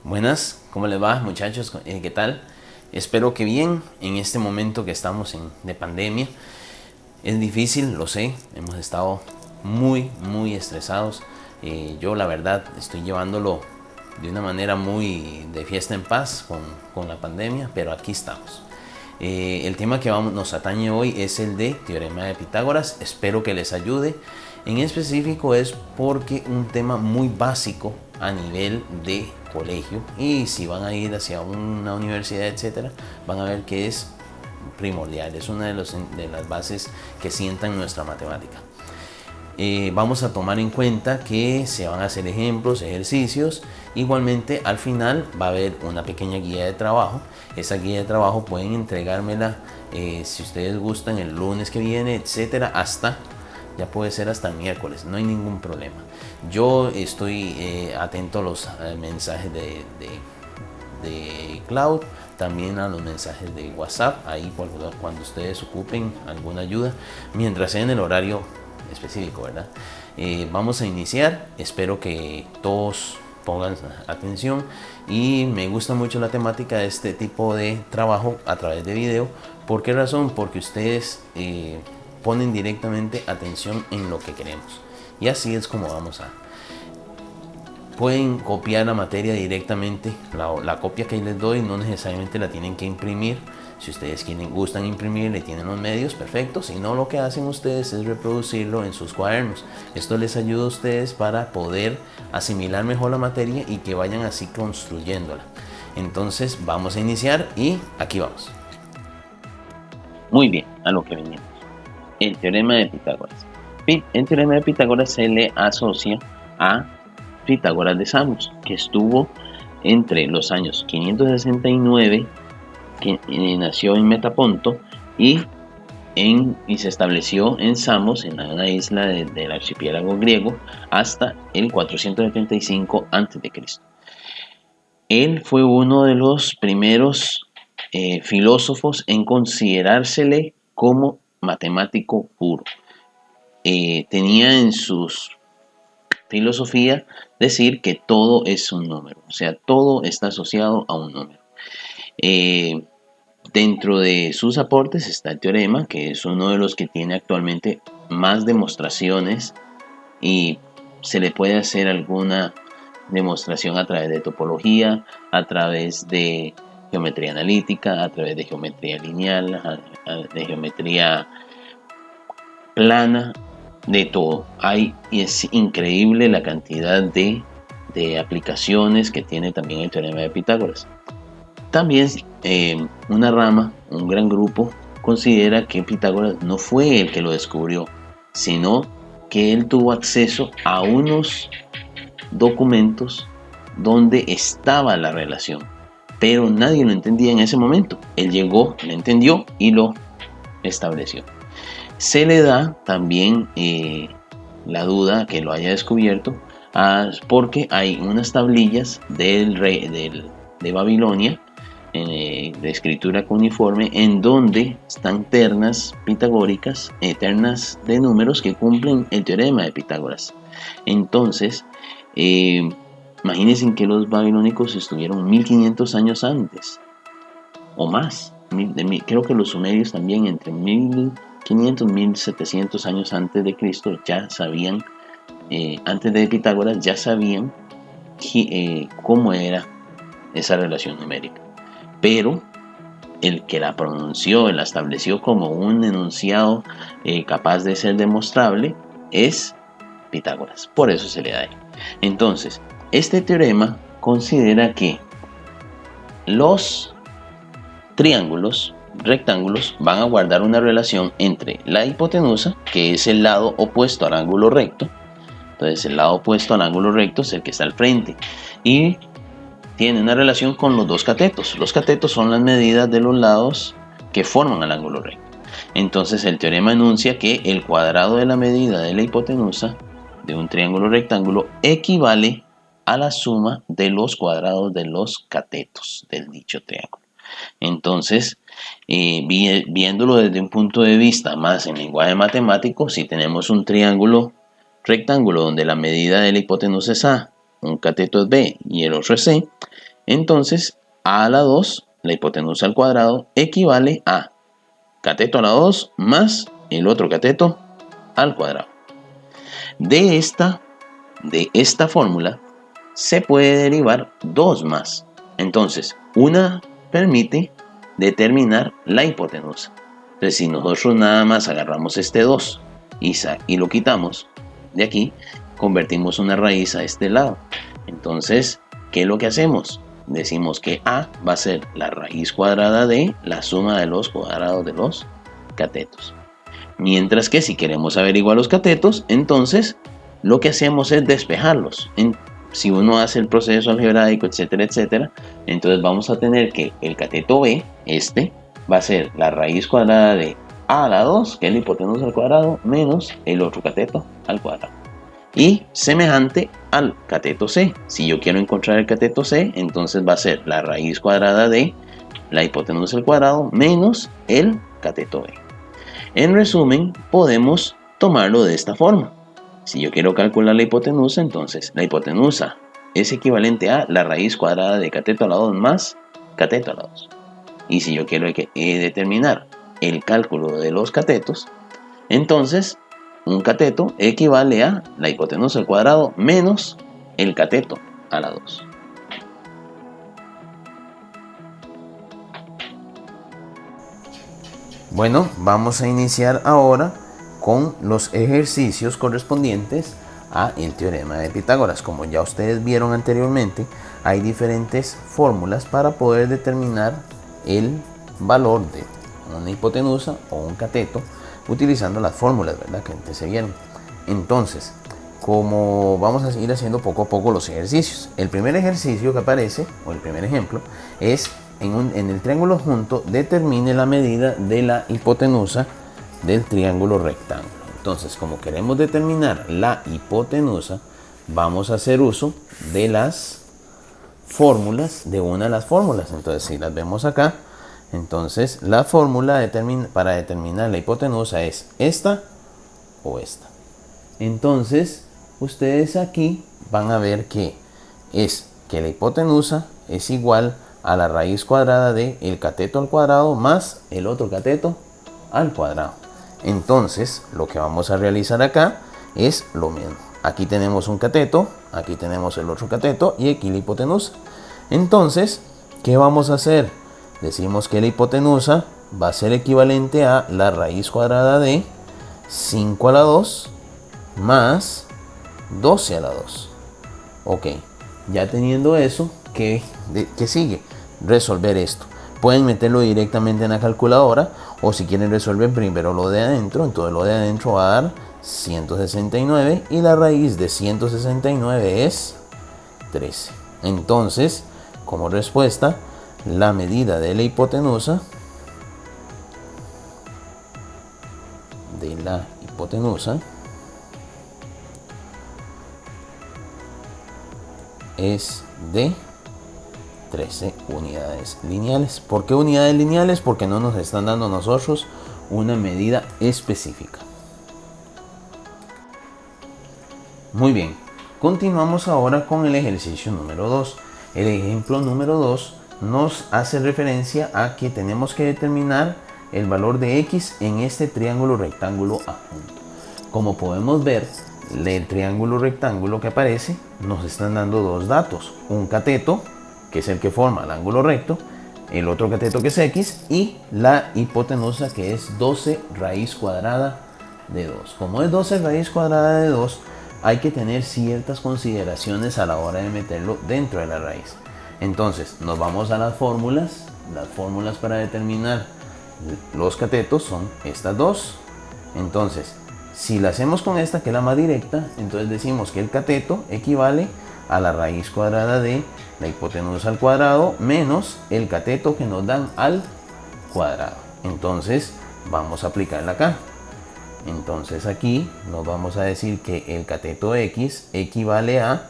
Buenas, ¿cómo les va, muchachos? ¿Qué tal? Espero que bien en este momento que estamos de pandemia. Es difícil, lo sé, hemos estado muy estresados. Yo la verdad estoy llevándolo de una manera muy de fiesta en paz con la pandemia, pero aquí estamos. El tema que nos atañe hoy es el de Teorema de Pitágoras. Espero que les ayude. En específico es porque un tema muy básico a nivel de colegio, y si van a ir hacia una universidad, etcétera, van a ver que es primordial, es una de las bases que sientan nuestra matemática. Vamos a tomar en cuenta que se van a hacer ejemplos, ejercicios. Igualmente al final va a haber una pequeña guía de trabajo. Esa guía de trabajo pueden entregármela, si ustedes gustan, el lunes que viene, etcétera, ya puede ser hasta el miércoles, no hay ningún problema. Yo estoy atento a los mensajes de Cloud, también a los mensajes de WhatsApp, ahí cuando ustedes ocupen alguna ayuda, mientras sea en el horario específico, ¿verdad? Vamos a iniciar, espero que todos pongan atención, y me gusta mucho la temática de este tipo de trabajo a través de video. ¿Por qué razón? Porque ustedes ponen directamente atención en lo que queremos, y así es como pueden copiar la materia directamente. La copia que les doy no necesariamente la tienen que imprimir. Si ustedes gustan imprimir, le tienen los medios, perfecto. Si no, lo que hacen ustedes es reproducirlo en sus cuadernos. Esto les ayuda a ustedes para poder asimilar mejor la materia y que vayan así construyéndola. Entonces vamos a iniciar y aquí vamos. Muy bien, a lo que venimos. El teorema de Pitágoras. El teorema de Pitágoras se le asocia a Pitágoras de Samos, que estuvo entre los años 569, que nació en Metaponto, y se estableció en Samos, en una isla del archipiélago griego, hasta el 475 a.C. Él fue uno de los primeros filósofos en considerársele como matemático puro. Tenía en sus filosofía decir que todo es un número, o sea, todo está asociado a un número. Dentro de sus aportes está el teorema, que es uno de los que tiene actualmente más demostraciones, y se le puede hacer alguna demostración a través de topología, a través de geometría analítica, a través de geometría lineal, de geometría plana, de todo. Y es increíble la cantidad de aplicaciones que tiene también el teorema de Pitágoras. También una rama, un gran grupo, considera que Pitágoras no fue el que lo descubrió, sino que él tuvo acceso a unos documentos donde estaba la relación, pero nadie lo entendía en ese momento. Él llegó, lo entendió y lo estableció. Se le da también la duda que lo haya descubierto porque hay unas tablillas del rey de Babilonia, de escritura cuneiforme, en donde están ternas pitagóricas, ternas de números que cumplen el teorema de Pitágoras. Entonces, imagínense que los babilónicos estuvieron 1500 años antes o más. Creo que los sumerios también entre 1500 1700 años antes de Cristo ya sabían, antes de Pitágoras ya sabían cómo era esa relación numérica. Pero el que la pronunció, la estableció como un enunciado capaz de ser demostrable es Pitágoras. Por eso se le da a él. Entonces, este teorema considera que los triángulos, rectángulos, van a guardar una relación entre la hipotenusa, que es el lado opuesto al ángulo recto. Entonces, el lado opuesto al ángulo recto es el que está al frente, y tiene una relación con los dos catetos. Los catetos son las medidas de los lados que forman el ángulo recto. Entonces, el teorema enuncia que el cuadrado de la medida de la hipotenusa de un triángulo rectángulo equivale a la suma de los cuadrados de los catetos del dicho triángulo. Entonces, viéndolo desde un punto de vista más en lenguaje matemático, si tenemos un triángulo rectángulo donde la medida de la hipotenusa es A, un cateto es B y el otro es C, Entonces, a a la 2, la hipotenusa al cuadrado, equivale a cateto a la 2 más el otro cateto al cuadrado. De esta fórmula se puede derivar dos más. Entonces, una permite determinar la hipotenusa. Entonces, si nosotros nada más agarramos este 2 y lo quitamos de aquí, convertimos una raíz a este lado. Entonces, ¿qué es lo que hacemos? Decimos que a va a ser la raíz cuadrada de la suma de los cuadrados de los catetos. Mientras que si queremos averiguar los catetos, entonces lo que hacemos es despejarlos. Si uno hace el proceso algebraico, etcétera, etcétera, entonces vamos a tener que el cateto B, va a ser la raíz cuadrada de a a la 2, que es la hipotenusa al cuadrado, menos el otro cateto al cuadrado. Y semejante al cateto C. Si yo quiero encontrar el cateto C, entonces va a ser la raíz cuadrada de la hipotenusa al cuadrado menos el cateto B. En resumen, podemos tomarlo de esta forma. Si yo quiero calcular la hipotenusa, entonces la hipotenusa es equivalente a la raíz cuadrada de cateto a la 2 más cateto a la 2. Y si yo quiero determinar el cálculo de los catetos, entonces un cateto equivale a la hipotenusa al cuadrado menos el cateto a la 2. Bueno, vamos a iniciar ahora con los ejercicios correspondientes a el teorema de Pitágoras. Como ya ustedes vieron anteriormente, hay diferentes fórmulas para poder determinar el valor de una hipotenusa o un cateto utilizando las fórmulas, ¿verdad?, que antes se vieron. Entonces, como vamos a seguir haciendo poco a poco los ejercicios. El primer ejercicio que aparece, o el primer ejemplo, es en el triángulo junto, determine la medida de la hipotenusa del triángulo rectángulo. Entonces, como queremos determinar la hipotenusa, vamos a hacer uso de las fórmulas, de una de las fórmulas. Entonces, si las vemos acá, entonces la fórmula para determinar la hipotenusa es esta o esta. Entonces, ustedes aquí van a ver que la hipotenusa es igual a la raíz cuadrada de el cateto al cuadrado más el otro cateto al cuadrado. Entonces, lo que vamos a realizar acá es lo mismo. Aquí tenemos un cateto, aquí tenemos el otro cateto y aquí la hipotenusa. Entonces, ¿qué vamos a hacer? Decimos que la hipotenusa va a ser equivalente a la raíz cuadrada de 5 a la 2 más 12 a la 2. Ok, ya teniendo eso, ¿qué sigue? Resolver esto. Pueden meterlo directamente en la calculadora, o si quieren resolver primero lo de adentro, entonces lo de adentro va a dar 169 y la raíz de 169 es 13. Entonces, como respuesta, la medida de la hipotenusa es de 13 unidades lineales. ¿Por qué unidades lineales? Porque no nos están dando a nosotros una medida específica. Muy bien, continuamos ahora con el ejercicio número 2. El ejemplo número 2 nos hace referencia a que tenemos que determinar el valor de x en este triángulo rectángulo adjunto. Como podemos ver, el triángulo rectángulo que aparece nos están dando dos datos: un cateto, que es el que forma el ángulo recto, el otro cateto que es x, y la hipotenusa, que es 12 raíz cuadrada de 2. Como es 12 raíz cuadrada de 2, hay que tener ciertas consideraciones a la hora de meterlo dentro de la raíz. Entonces, nos vamos a las fórmulas. Las fórmulas para determinar los catetos son estas dos. Entonces, si la hacemos con esta, que es la más directa, entonces decimos que el cateto equivale a la raíz cuadrada de la hipotenusa al cuadrado menos el cateto que nos dan al cuadrado. Entonces, vamos a aplicarla acá. Entonces aquí nos vamos a decir que el cateto x equivale a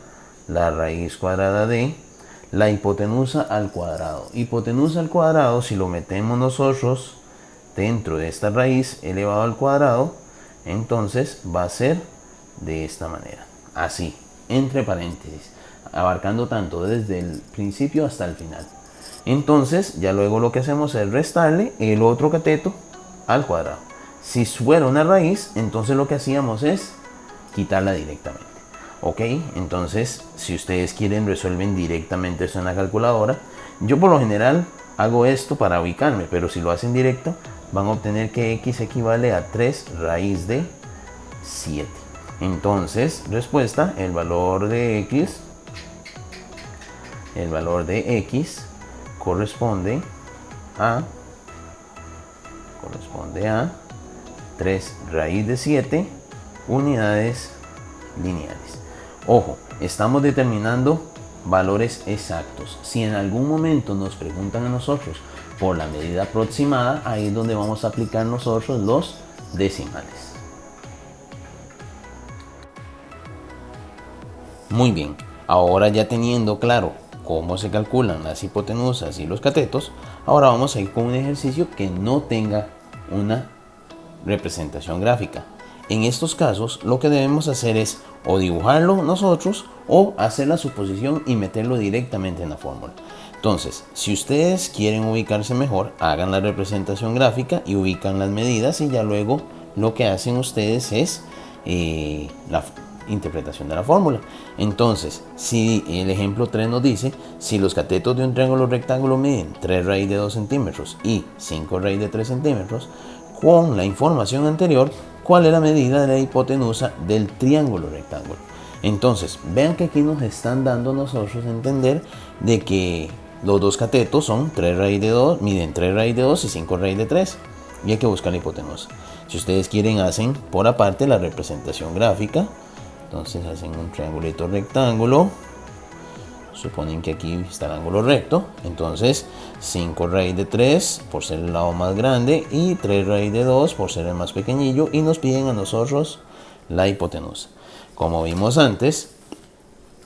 la raíz cuadrada de la hipotenusa al cuadrado. Hipotenusa al cuadrado, si lo metemos nosotros dentro de esta raíz elevado al cuadrado, entonces va a ser de esta manera, así, entre paréntesis. abarcando tanto desde el principio hasta el final. Entonces, ya luego lo que hacemos es restarle el otro cateto al cuadrado. Si fuera una raíz, entonces lo que hacíamos es quitarla directamente. Ok, entonces, si ustedes quieren, resuelven directamente eso en la calculadora. Yo por lo general hago esto para ubicarme, pero si lo hacen directo, van a obtener que x equivale a 3 raíz de 7. Entonces, respuesta, el valor de x corresponde a 3 raíz de 7 unidades lineales. Ojo, estamos determinando valores exactos. Si en algún momento nos preguntan a nosotros por la medida aproximada, ahí es donde vamos a aplicar nosotros los decimales. Muy bien, ahora ya teniendo claro cómo se calculan las hipotenusas y los catetos, ahora vamos a ir con un ejercicio que no tenga una representación gráfica. En estos casos lo que debemos hacer es o dibujarlo nosotros o hacer la suposición y meterlo directamente en la fórmula. Entonces, si ustedes quieren ubicarse mejor, hagan la representación gráfica y ubican las medidas, y ya luego lo que hacen ustedes es la interpretación de la fórmula. Entonces, si el ejemplo 3 nos dice, si los catetos de un triángulo rectángulo miden 3 raíz de 2 centímetros y 5 raíz de 3 centímetros, con la información anterior, ¿cuál es la medida de la hipotenusa del triángulo rectángulo? Entonces, vean que aquí nos están dando nosotros a entender de que los dos catetos son 3 raíz de 2, miden 3 raíz de 2 y 5 raíz de 3. Y hay que buscar la hipotenusa. Si ustedes quieren, hacen por aparte la representación gráfica. Entonces hacen un triangulito rectángulo. Suponen que aquí está el ángulo recto. Entonces 5 raíz de 3 por ser el lado más grande y 3 raíz de 2 por ser el más pequeñillo. Y nos piden a nosotros la hipotenusa. Como vimos antes,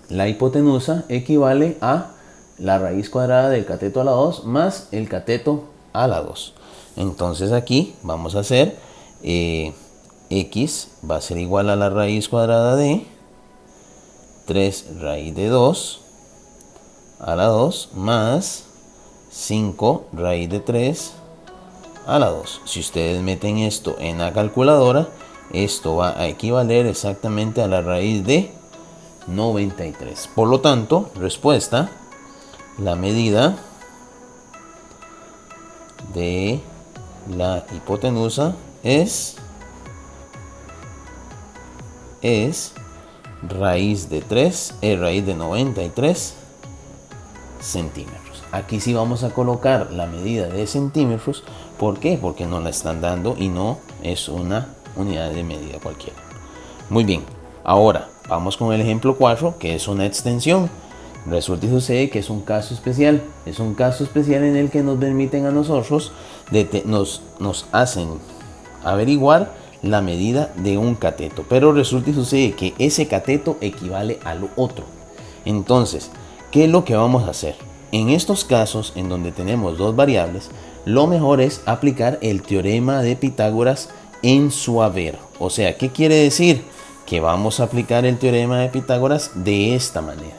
la hipotenusa equivale a la raíz cuadrada del cateto a la 2 más el cateto a la 2. Entonces aquí vamos a hacer x va a ser igual a la raíz cuadrada de 3 raíz de 2 a la 2 más 5 raíz de 3 a la 2. Si ustedes meten esto en la calculadora, esto va a equivaler exactamente a la raíz de 93. Por lo tanto, respuesta, la medida de la hipotenusa es raíz de 3, raíz de 93 centímetros. Aquí sí vamos a colocar la medida de centímetros. ¿Por qué? Porque nos la están dando y no es una unidad de medida cualquiera. Muy bien, ahora vamos con el ejemplo 4, que es una extensión. Resulta y sucede que es un caso especial. Es un caso especial en el que nos permiten a nosotros, nos hacen averiguar la medida de un cateto. Pero resulta y sucede que ese cateto equivale al otro. Entonces, ¿qué es lo que vamos a hacer? En estos casos en donde tenemos dos variables, lo mejor es aplicar el teorema de Pitágoras en su haber. O sea, ¿qué quiere decir? Que vamos a aplicar el teorema de Pitágoras de esta manera.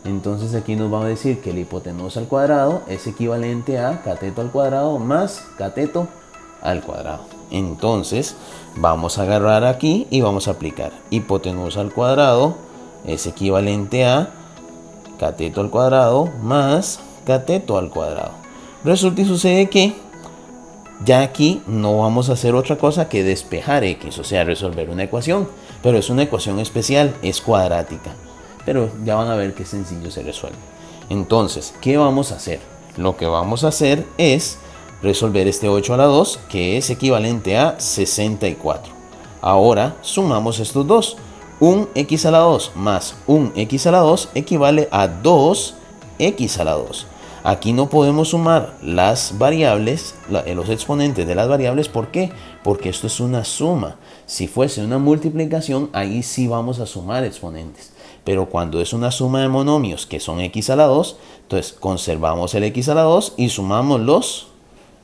Entonces aquí nos va a decir que la hipotenusa al cuadrado es equivalente a cateto al cuadrado más cateto al cuadrado. Entonces vamos a agarrar aquí y vamos a aplicar hipotenusa al cuadrado es equivalente a cateto al cuadrado más cateto al cuadrado. Resulta y sucede que ya aquí no vamos a hacer otra cosa que despejar x, o sea, resolver una ecuación, pero es una ecuación especial, es cuadrática. Pero ya van a ver qué sencillo se resuelve. Entonces, ¿qué vamos a hacer? Lo que vamos a hacer es resolver este 8 a la 2, que es equivalente a 64. Ahora sumamos estos dos. Un x a la 2 más un x a la 2 equivale a 2x a la 2. Aquí no podemos sumar las variables, los exponentes de las variables. ¿Por qué? Porque esto es una suma. Si fuese una multiplicación, ahí sí vamos a sumar exponentes. Pero cuando es una suma de monomios que son x a la 2, entonces conservamos el x a la 2 y sumamos los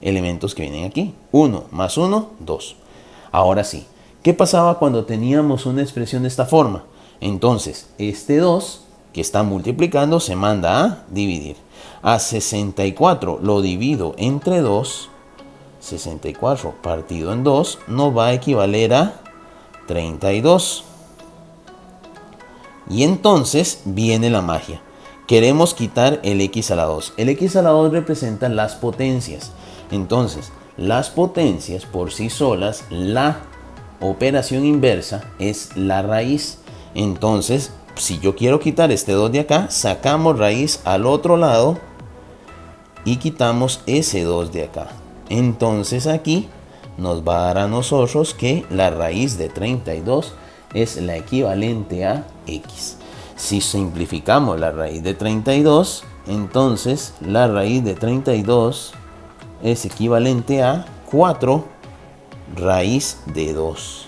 elementos que vienen aquí. 1 más 1, 2. Ahora sí, ¿qué pasaba cuando teníamos una expresión de esta forma? Entonces, este 2 que está multiplicando, se manda a dividir. A 64 lo divido entre 2. 64 partido en 2 nos va a equivaler a 32. Y entonces viene la magia. Queremos quitar el x a la 2. El x a la 2 representa las potencias. Entonces, las potencias por sí solas, la operación inversa es la raíz. Entonces, si yo quiero quitar este 2 de acá, sacamos raíz al otro lado y quitamos ese 2 de acá. Entonces aquí nos va a dar a nosotros que la raíz de 32 es la equivalente a x. Si simplificamos la raíz de 32, entonces la raíz de 32 es equivalente a 4 raíz de 2.